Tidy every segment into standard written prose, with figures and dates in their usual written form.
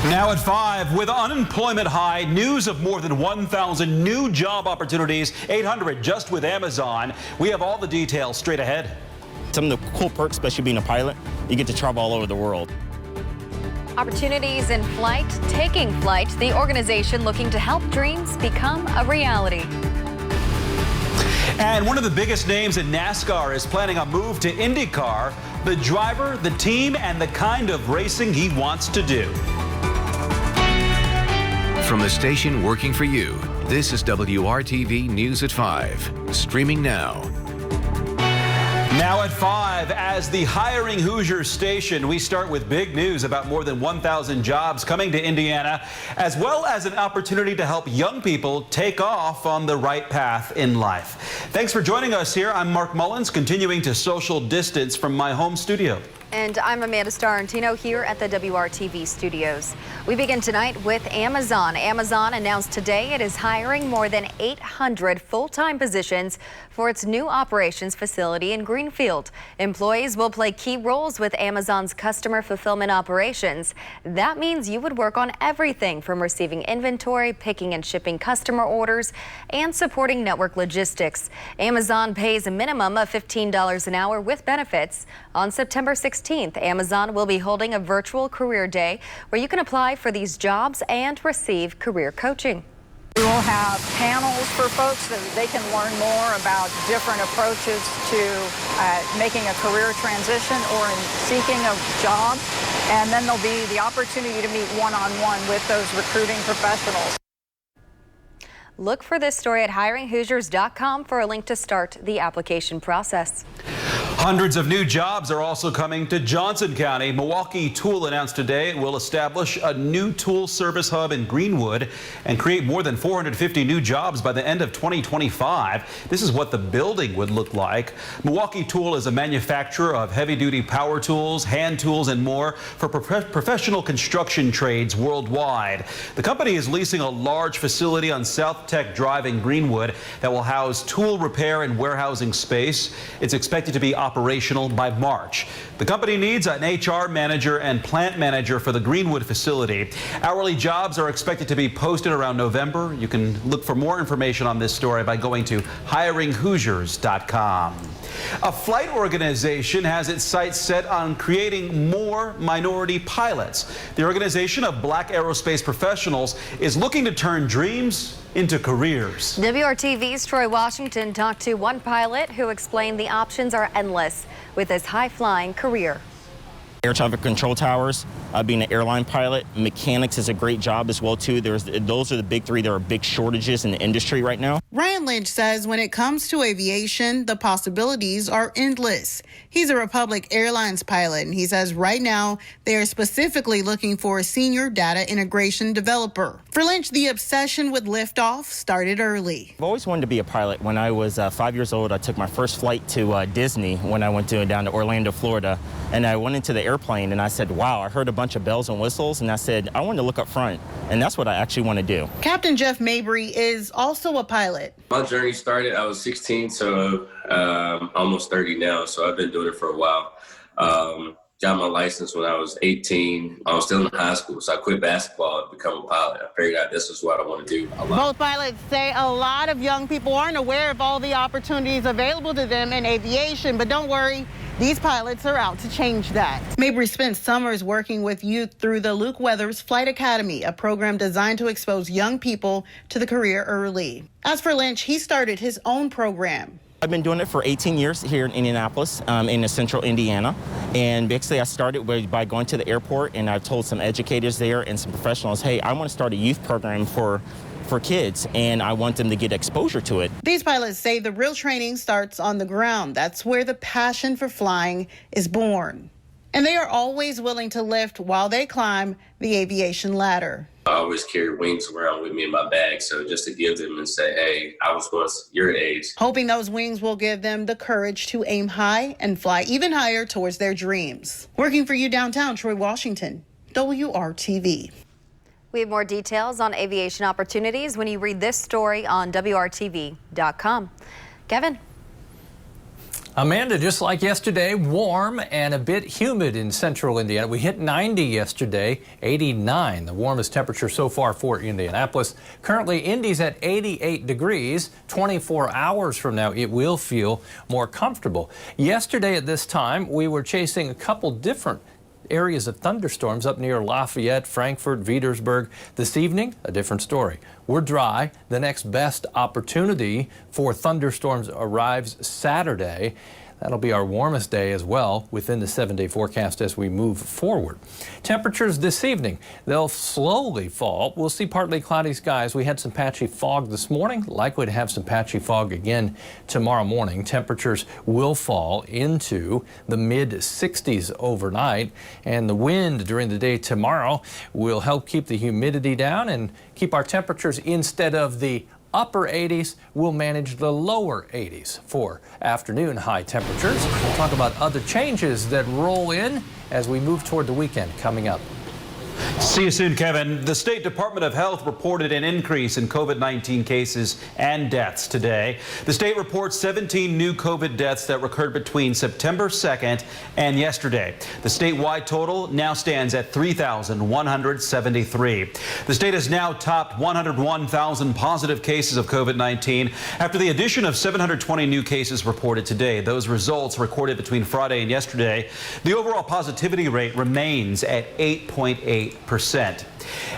Now at 5, with unemployment high, news of more than 1,000 new job opportunities, 800 just with Amazon. We have all the details straight ahead. Some of the cool perks, especially being a pilot, you get to travel all over the world. Opportunities in flight, taking flight, the organization looking to help dreams become a reality. And one of the biggest names in NASCAR is planning a move to IndyCar. The driver, the team, and the kind of racing he wants to do. From the station working for you, this is WRTV News at 5. Streaming now. Now at 5, as the Hiring Hoosiers station, we start with big news about more than 1,000 jobs coming to Indiana, as well as an opportunity to help young people take off on the right path in life. Thanks for joining us here. I'm Mark Mullins, continuing to social distance from my home studio. And I'm Amanda Starantino here at the WRTV studios. We begin tonight with Amazon. Amazon announced today it is hiring more than 800 full-time positions for its new operations facility in Greenfield. Employees will play key roles with Amazon's customer fulfillment operations. That means you would work on everything from receiving inventory, picking and shipping customer orders, and supporting network logistics. Amazon pays a minimum of $15 an hour with benefits. On September 16th, Amazon will be holding a virtual career day where you can apply for these jobs and receive career coaching. We will have panels for folks so that they can learn more about different approaches to making a career transition or in seeking a job. And then there'll be the opportunity to meet one-on-one with those recruiting professionals. Look for this story at hiringhoosiers.com for a link to start the application process. Hundreds of new jobs are also coming to Johnson County. Milwaukee Tool announced today it will establish a new tool service hub in Greenwood and create more than 450 new jobs by the end of 2025. This is what the building would look like. Milwaukee Tool is a manufacturer of heavy-duty power tools, hand tools, and more for professional construction trades worldwide. The company is leasing a large facility on South Tech Drive in Greenwood that will house tool repair and warehousing space. It's expected to be operational by March. The company needs an HR manager and plant manager for the Greenwood facility. Hourly jobs are expected to be posted around November. You can look for more information on this story by going to hiringhoosiers.com. A flight organization has its sights set on creating more minority pilots. The organization of Black aerospace professionals is looking to turn dreams into careers. WRTV's Troy Washington talked to one pilot who explained the options are endless with his high-flying career. Air traffic control towers, being an airline pilot, mechanics is a great job as well too. Those are the big three. There are big shortages in the industry right now. Ryan Lynch says when it comes to aviation, the possibilities are endless. He's a Republic Airlines pilot, and he says right now they are specifically looking for a senior data integration developer. For Lynch, the obsession with liftoff started early. I've always wanted to be a pilot. When I was 5 years old, I took my first flight to Disney when I went down to Orlando, Florida, and I went into the airplane and I said, wow, I heard a bunch of bells and whistles, and I said, I want to look up front, and that's what I actually want to do. Captain Jeff Mabry is also a pilot. My journey started, I was 16, so almost 30 now, so I've been doing it for a while. Got my license when I was 18. I was still in high school, so I quit basketball to become a pilot. I figured out this is what I want to do a lot. Both pilots say a lot of young people aren't aware of all the opportunities available to them in aviation, but don't worry, these pilots are out to change that. Mabry spent summers working with youth through the Luke Weathers Flight Academy, a program designed to expose young people to the career early. As for Lynch, he started his own program. I've been doing it for 18 years here in Indianapolis, in central Indiana. And basically I started by going to the airport, and I've told some educators there and some professionals, hey, I want to start a youth program for kids, and I want them to get exposure to it. These pilots say the real training starts on the ground. That's where the passion for flying is born. And they are always willing to lift while they climb the aviation ladder. I always carry wings around with me in my bag, so just to give them and say, hey, I was once your age. Hoping those wings will give them the courage to aim high and fly even higher towards their dreams. Working for you downtown, Troy Washington, WRTV. We have more details on aviation opportunities when you read this story on WRTV.com. Kevin. Amanda, just like yesterday, warm and a bit humid in central Indiana. We hit 90 yesterday, 89, the warmest temperature so far for Indianapolis. Currently, Indy's at 88 degrees. 24 hours from now, it will feel more comfortable. Yesterday at this time, we were chasing a couple different areas of thunderstorms up near Lafayette, Frankfort, Petersburg. This evening, a different story. We're dry. The next best opportunity for thunderstorms arrives Saturday. That'll be our warmest day as well within the 7-day forecast as we move forward. Temperatures this evening, they'll slowly fall. We'll see partly cloudy skies. We had some patchy fog this morning, likely to have some patchy fog again tomorrow morning. Temperatures will fall into the mid-60s overnight, and the wind during the day tomorrow will help keep the humidity down and keep our temperatures instead of the upper 80s, we'll manage the lower 80s for afternoon high temperatures. We'll talk about other changes that roll in as we move toward the weekend coming up. See you soon, Kevin. The State Department of Health reported an increase in COVID-19 cases and deaths today. The state reports 17 new COVID deaths that occurred between September 2nd and yesterday. The statewide total now stands at 3,173. The state has now topped 101,000 positive cases of COVID-19 after the addition of 720 new cases reported today. Those results recorded between Friday and yesterday. The overall positivity rate remains at 8.8%.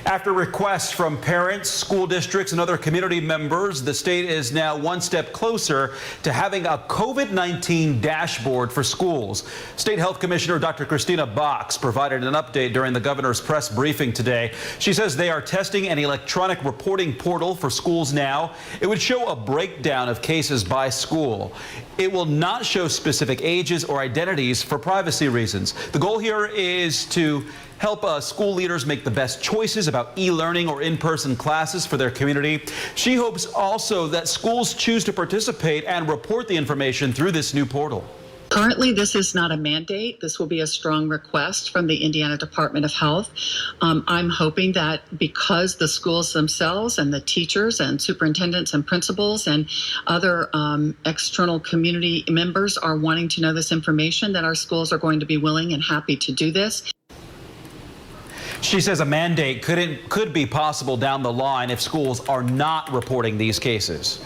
After requests from parents, school districts, and other community members, the state is now one step closer to having a COVID-19 dashboard for schools. State Health Commissioner Dr. Christina Box provided an update during the governor's press briefing today. She says they are testing an electronic reporting portal for schools now. It would show a breakdown of cases by school. It will not show specific ages or identities for privacy reasons. The goal here is to help school leaders make the best choices about e-learning or in-person classes for their community. She hopes also that schools choose to participate and report the information through this new portal. Currently, this is not a mandate. This will be a strong request from the Indiana Department of Health. I'm hoping that because the schools themselves and the teachers and superintendents and principals and other external community members are wanting to know this information, that our schools are going to be willing and happy to do this. She says a mandate could be possible down the line if schools are not reporting these cases.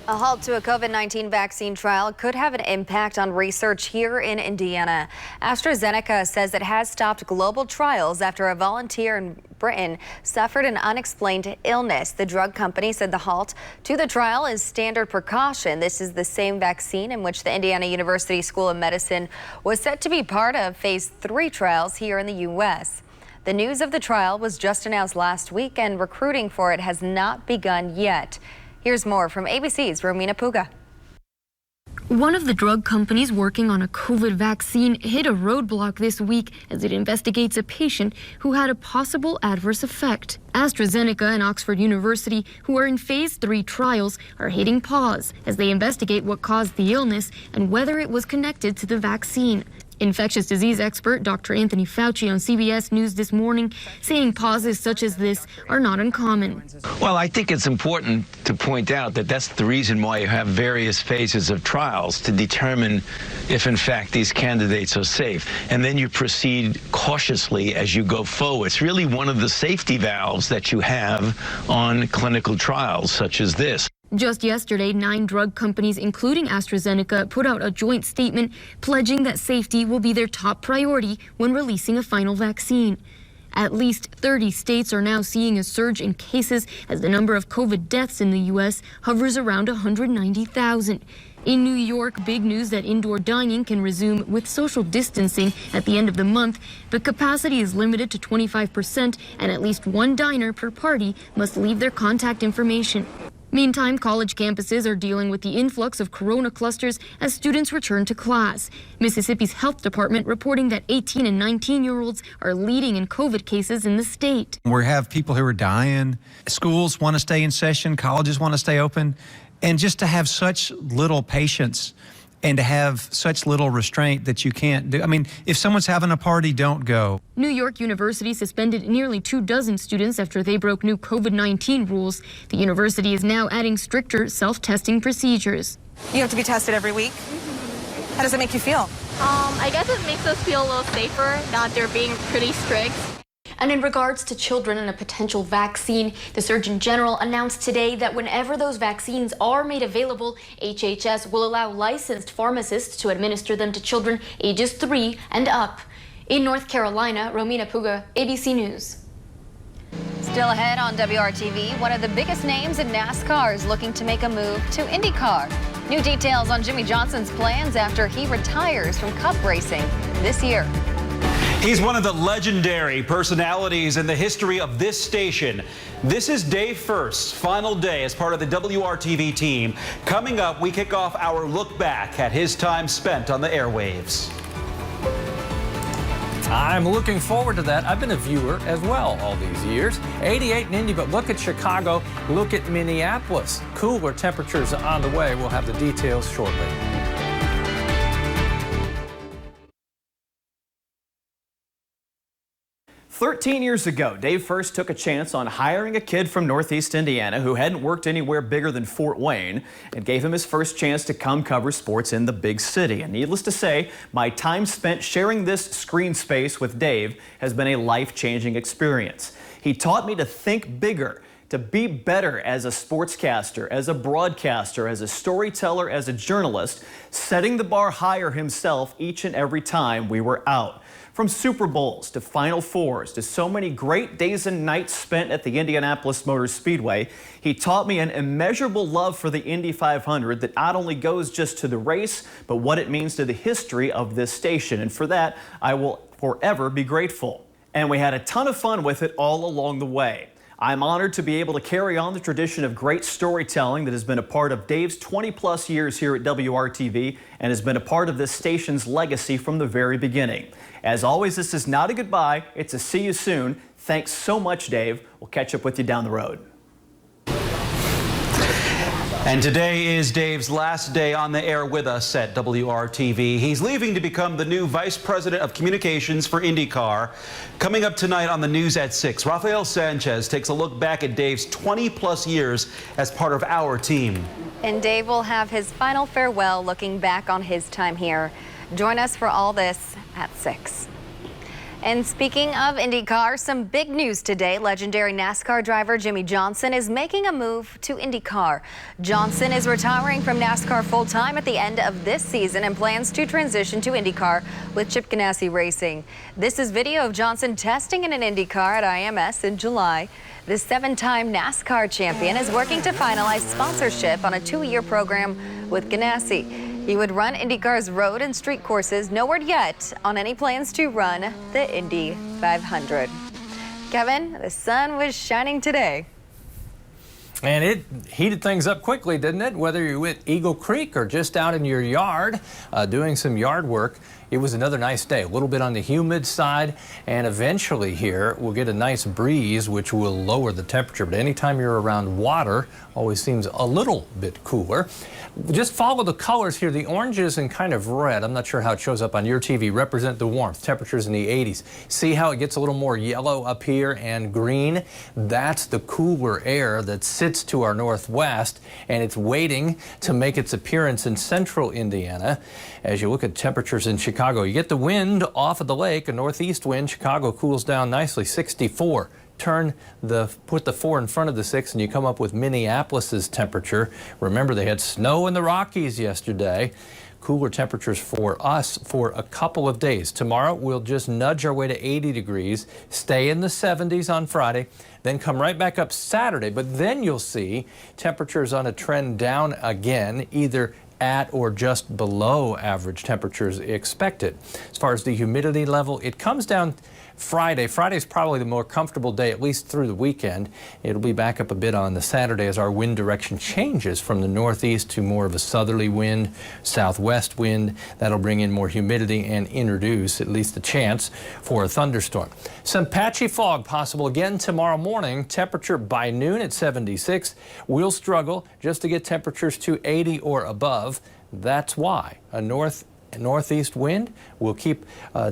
A halt to a COVID-19 vaccine trial could have an impact on research here in Indiana. AstraZeneca says it has stopped global trials after a volunteer in Britain suffered an unexplained illness. The drug company said the halt to the trial is standard precaution. This is the same vaccine in which the Indiana University School of Medicine was set to be part of phase 3 trials here in the U.S. The news of the trial was just announced last week, and recruiting for it has not begun yet. Here's more from ABC's Romina Puga. One of the drug companies working on a COVID vaccine hit a roadblock this week as it investigates a patient who had a possible adverse effect. AstraZeneca and Oxford University, who are in phase 3 trials, are hitting pause as they investigate what caused the illness and whether it was connected to the vaccine. Infectious disease expert Dr. Anthony Fauci on CBS News this morning saying pauses such as this are not uncommon. Well, I think it's important to point out that that's the reason why you have various phases of trials to determine if, in fact, these candidates are safe. And then you proceed cautiously as you go forward. It's really one of the safety valves that you have on clinical trials such as this. Just yesterday, 9 drug companies, including AstraZeneca, put out a joint statement pledging that safety will be their top priority when releasing a final vaccine. At least 30 states are now seeing a surge in cases as the number of COVID deaths in the U.S. hovers around 190,000. In New York, big news that indoor dining can resume with social distancing at the end of the month, but capacity is limited to 25%, and at least one diner per party must leave their contact information. Meantime, college campuses are dealing with the influx of corona clusters as students return to class. Mississippi's health department reporting that 18 and 19-year-olds are leading in COVID cases in the state. We have people who are dying. Schools want to stay in session. Colleges want to stay open. And just to have such little patience and to have such little restraint that you can't do. I mean, if someone's having a party, don't go. New York University suspended nearly 24 students after they broke new COVID-19 rules. The university is now adding stricter self-testing procedures. You have to be tested every week? How does it make you feel? I guess it makes us feel a little safer that they're being pretty strict. And in regards to children and a potential vaccine, the Surgeon General announced today that whenever those vaccines are made available, HHS will allow licensed pharmacists to administer them to children ages 3 and up. In North Carolina, Romina Puga, ABC News. Still ahead on WRTV, one of the biggest names in NASCAR is looking to make a move to IndyCar. New details on Jimmy Johnson's plans after he retires from Cup racing this year. He's one of the legendary personalities in the history of this station. This is Dave First's final day as part of the WRTV team. Coming up, we kick off our look back at his time spent on the airwaves. I'm looking forward to that. I've been a viewer as well all these years. 88 in Indy, but look at Chicago, look at Minneapolis. Cooler temperatures on the way. We'll have the details shortly. 13 years ago, Dave First took a chance on hiring a kid from Northeast Indiana who hadn't worked anywhere bigger than Fort Wayne and gave him his first chance to come cover sports in the big city. And needless to say, my time spent sharing this screen space with Dave has been a life-changing experience. He taught me to think bigger, to be better as a sportscaster, as a broadcaster, as a storyteller, as a journalist, setting the bar higher himself each and every time we were out. From Super Bowls to Final Fours to so many great days and nights spent at the Indianapolis Motor Speedway, he taught me an immeasurable love for the Indy 500 that not only goes just to the race, but what it means to the history of this station. And for that, I will forever be grateful. And we had a ton of fun with it all along the way. I'm honored to be able to carry on the tradition of great storytelling that has been a part of Dave's 20-plus years here at WRTV and has been a part of this station's legacy from the very beginning. As always, this is not a goodbye, it's a see you soon. Thanks so much, Dave. We'll catch up with you down the road. And today is Dave's last day on the air with us at WRTV. He's leaving to become the new Vice President of Communications for IndyCar. Coming up tonight on the news at 6, Rafael Sanchez takes a look back at Dave's 20-plus years as part of our team. And Dave will have his final farewell looking back on his time here. Join us for all this at 6. And speaking of IndyCar, some big news today. Legendary NASCAR driver Jimmy Johnson is making a move to IndyCar. Johnson is retiring from NASCAR full-time at the end of this season and plans to transition to IndyCar with Chip Ganassi Racing. This is video of Johnson testing in an IndyCar at IMS in July. The 7-time NASCAR champion is working to finalize sponsorship on a 2-year program with Ganassi. He would run IndyCar's road and street courses. No word yet on any plans to run the Indy 500. Kevin, the sun was shining today. And it heated things up quickly, didn't it? Whether you're at Eagle Creek or just out in your yard doing some yard work, it was another nice day. A little bit on the humid side, and eventually here we'll get a nice breeze which will lower the temperature. But anytime you're around water, always seems a little bit cooler. Just follow the colors here. The oranges and kind of red, I'm not sure how it shows up on your TV, represent the warmth. Temperatures in the 80s. See how it gets a little more yellow up here and green? That's the cooler air that sits to our northwest, and it's waiting to make its appearance in central Indiana. As you look at temperatures in Chicago, you get the wind off of the lake, a northeast wind. Chicago cools down nicely, 64. Put the 4 in front of the 6 and you come up with Minneapolis's temperature. Remember, they had snow in the Rockies yesterday. Cooler temperatures for us for a couple of days. Tomorrow we'll just nudge our way to 80 degrees, stay in the 70s on Friday, then come right back up Saturday. But then you'll see temperatures on a trend down again, either at or just below average temperatures expected. As far as the humidity level, it comes down Friday. Friday's probably the more comfortable day, at least through the weekend. It'll be back up a bit on the Saturday as our wind direction changes from the northeast to more of a southerly wind, southwest wind. That'll bring in more humidity and introduce at least the chance for a thunderstorm. Some patchy fog possible again tomorrow morning. Temperature by noon at 76. We'll struggle just to get temperatures to 80 or above. That's why a north northeast wind will keep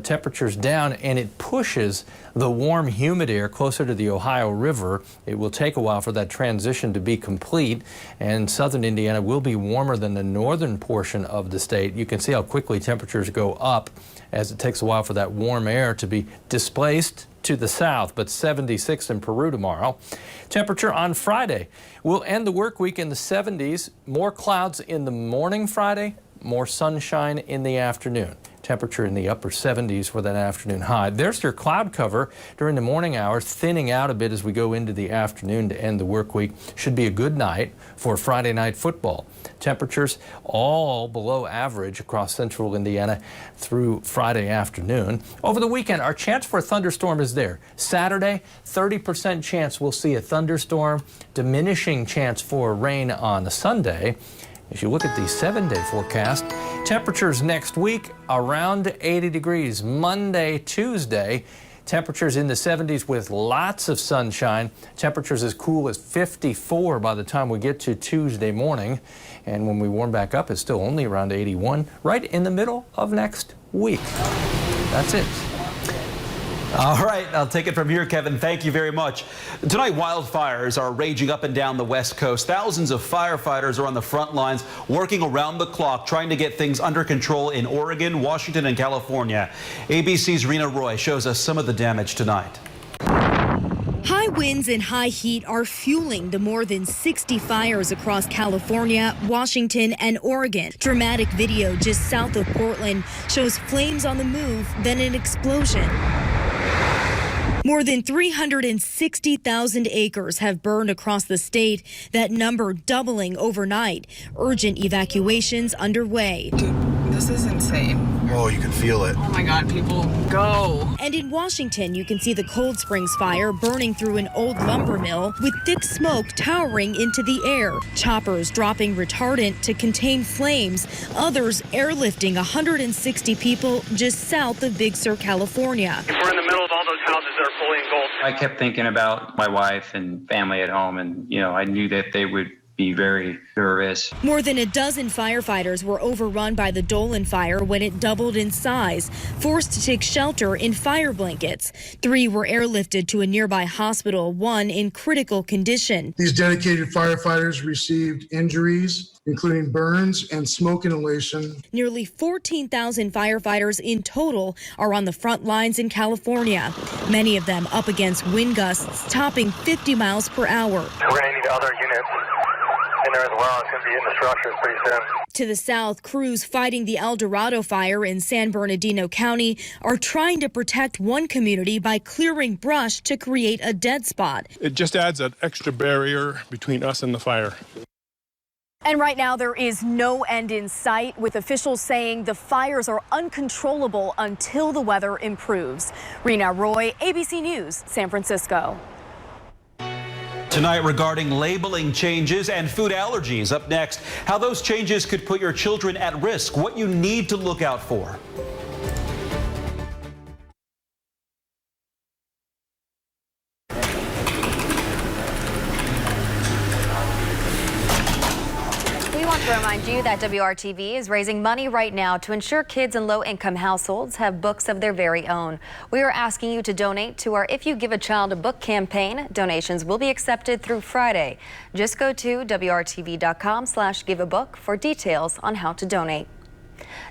temperatures down, and it pushes the warm, humid air closer to the Ohio River. It will take a while for that transition to be complete, and southern Indiana will be warmer than the northern portion of the state. You can see how quickly temperatures go up as it takes a while for that warm air to be displaced to the south, but 76 in Peru tomorrow. Temperature on Friday. We'll end the work week in the 70s. More clouds in the morning Friday, more sunshine in the afternoon. Temperature in the upper 70s for that afternoon high. There's your cloud cover during the morning hours, thinning out a bit as we go into the afternoon to end the work week. Should be a good night for Friday night football. Temperatures all below average across central Indiana through Friday afternoon. Over the weekend, our chance for a thunderstorm is there. Saturday, 30% chance we'll see a thunderstorm, diminishing chance for rain on Sunday. If you look at the 7-day forecast, temperatures next week around 80 degrees. Monday, Tuesday, temperatures in the 70s with lots of sunshine. Temperatures as cool as 54 by the time we get to Tuesday morning. And when we warm back up, it's still only around 81, right in the middle of next week. That's it. All right, I'll take it from here, Kevin. Thank you very much. Tonight, wildfires are raging up and down the West Coast. Thousands of firefighters are on the front lines, working around the clock, trying to get things under control in Oregon, Washington, and California. ABC's Rena Roy shows us some of the damage tonight. High winds and high heat are fueling the more than 60 fires across California, Washington, and Oregon. Dramatic video just south of Portland shows flames on the move, then an explosion. More than 360,000 acres have burned across the state, that number doubling overnight. Urgent evacuations underway. Dude, this is insane. Oh, you can feel it. Oh my God, people, go. And in Washington, you can see the Cold Springs fire burning through an old lumber mill with thick smoke towering into the air. Choppers dropping retardant to contain flames. Others airlifting 160 people just south of Big Sur, California. We're in the middle of all those houses that are fully engulfed. I kept thinking about my wife and family at home, and I knew that they would be very nervous. More than a dozen firefighters were overrun by the Dolan fire when it doubled in size, forced to take shelter in fire blankets. 3 were airlifted to a nearby hospital, 1 in critical condition. These dedicated firefighters received injuries, including burns and smoke inhalation. Nearly 14,000 firefighters in total are on the front lines in California, many of them up against wind gusts topping 50 miles per hour. We're going to need other units in there as well. It's going to be in the structures pretty soon. To the south, crews fighting the El Dorado fire in San Bernardino County are trying to protect one community by clearing brush to create a dead spot. It just adds an extra barrier between us and the fire. And right now there is no end in sight, with officials saying the fires are uncontrollable until the weather improves. Rena Roy, ABC News, San Francisco. Tonight, regarding labeling changes and food allergies. Up next, how those changes could put your children at risk, what you need to look out for. We want to remind you that WRTV is raising money right now to ensure kids in low-income households have books of their very own. We are asking you to donate to our If You Give a Child a Book campaign. Donations will be accepted through Friday. Just go to WRTV.com/giveabook for details on how to donate.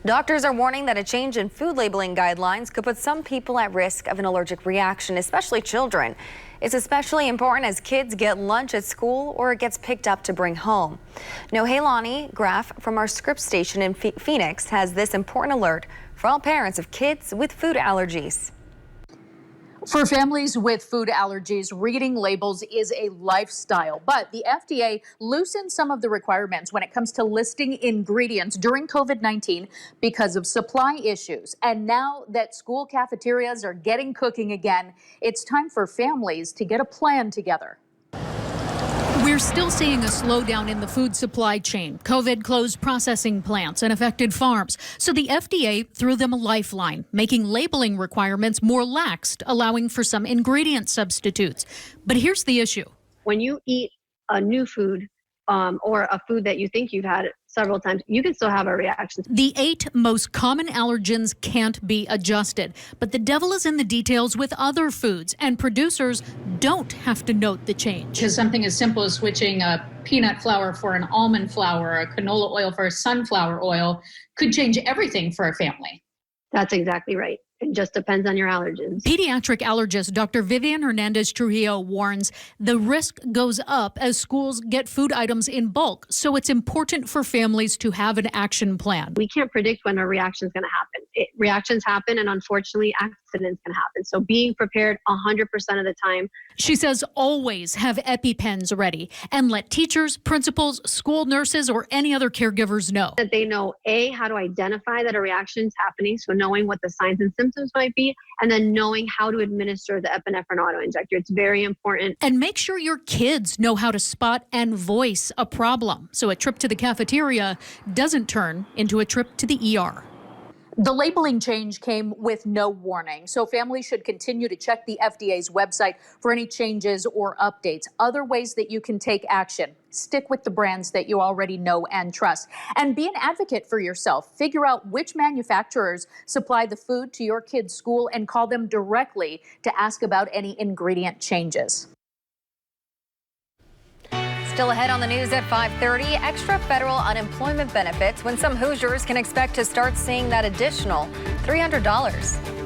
Doctors are warning that a change in food labeling guidelines could put some people at risk of an allergic reaction, especially children. It's especially important as kids get lunch at school or it gets picked up to bring home. Nohelani Graf from our Scripps station in Phoenix has this important alert for all parents of kids with food allergies. For families with food allergies, reading labels is a lifestyle, but the FDA loosened some of the requirements when it comes to listing ingredients during COVID-19 because of supply issues. And now that school cafeterias are getting cooking again, it's time for families to get a plan together. We're still seeing a slowdown in the food supply chain. COVID closed processing plants and affected farms. So the FDA threw them a lifeline, making labeling requirements more laxed, allowing for some ingredient substitutes. But here's the issue. When you eat a new food or a food that you think you've had several times, you can still have a reaction. The 8 most common allergens can't be adjusted, but the devil is in the details with other foods, and producers don't have to note the change. Because something as simple as switching a peanut flour for an almond flour, a canola oil for a sunflower oil, could change everything for a family. That's exactly right. It just depends on your allergens. Pediatric allergist Dr. Vivian Hernandez Trujillo warns the risk goes up as schools get food items in bulk, so it's important for families to have an action plan. We can't predict when a reaction is going to happen. Reactions happen, and unfortunately, accidents can happen. So being prepared 100% of the time. She says always have EpiPens ready and let teachers, principals, school nurses, or any other caregivers know. That they know, A, how to identify that a reaction is happening, so knowing what the signs and symptoms might be, and then knowing how to administer the epinephrine autoinjector. It's very important. And make sure your kids know how to spot and voice a problem, so a trip to the cafeteria doesn't turn into a trip to the ER. The labeling change came with no warning, so families should continue to check the FDA's website for any changes or updates. Other ways that you can take action: stick with the brands that you already know and trust, and be an advocate for yourself. Figure out which manufacturers supply the food to your kid's school and call them directly to ask about any ingredient changes. Still ahead on the news at 5:30, extra federal unemployment benefits when some Hoosiers can expect to start seeing that additional $300.